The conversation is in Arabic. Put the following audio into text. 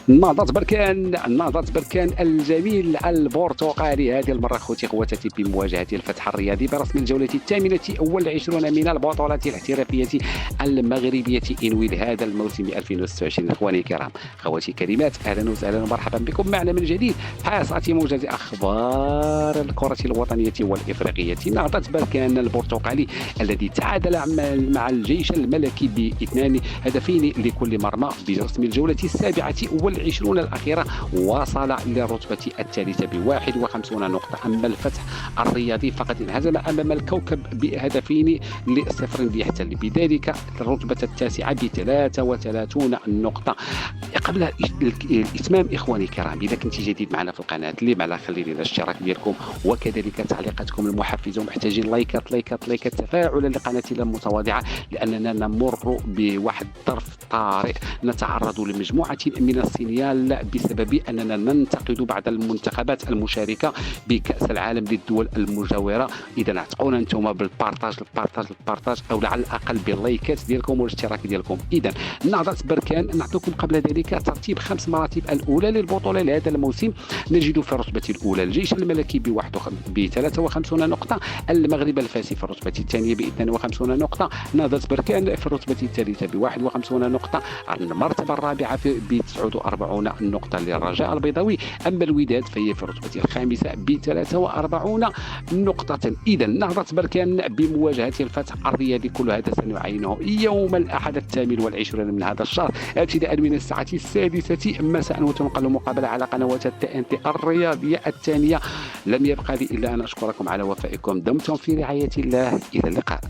نهضة بركان الجميل البرتقالي هذه المرة خوتي خواتاتي بمواجهة الفتح الرياضي برسم الجولة الثامنة والعشرون من البطولة الاحترافية المغربية إنويل هذا الموسم 2026. إخواني الكرام خواتي كريمات، أهلا وسهلا ومرحبا بكم معنا من جديد حلقة موجز أخبار الكرة الوطنية والإفريقية. نهضة بركان البرتقالي الذي تعادل مع الجيش الملكي باثنان هدفين لكل مرمى برسم الجولة السابعة والعشرون الأخيرة وصل للرتبة الثالثة ب51 نقطة. أما الفتح الرياضي فقد انهزم أمام الكوكب بهدفين ل0 ليحتل بذلك الرتبة التاسعة ب33 نقطة. قبل الإتمام إخواني الكرام، إذا كنت جديد معنا في القناة اللي معنا خلي لنا الاشتراك ديالكم وكذلك تعليقاتكم المحفزة، ومحتاجين لايكات تفاعلا لقناتنا المتواضعة، لأننا نمر بواحد ظرف طارئ نتعرض لمجموعة من السينيال بسبب أننا ننتقد بعض المنتخبات المشاركة بكأس العالم للدول المجاورة. إذا اعتقونا أنتم بالبارتاج أو على الأقل باللايكات ديالكم والاشتراك ديالكم. إذا نهضة بركان نعطيكم قبل ذلك ترتيب 5 مراتب الأولى للبطولة لهذا الموسم. نجد في الرتبة الأولى الجيش الملكي ب 53 نقطة، المغرب الفاسي في الرتبة الثانية ب 52 نقطة، نهضة بركان في الرتبة الثالثة ب 51 نقطة، المرتبة الرابعة ب 49 نقطة للرجاء البيضاوي، أما الوداد فهي في الرتبة الخامسة ب 43 نقطة. إذا نهضة بركان بمواجهة الفتح الرياضي كل هذا سنعينه يوم الأحد 28 من هذا الشهر ابتداء من الساعة 6 مساء، وتنقل مقابلة على قنوات TNT الرياضية الثانية. لم يبقى لي إلا أن أشكركم على وفائكم، دمتم في رعاية الله، إلى اللقاء.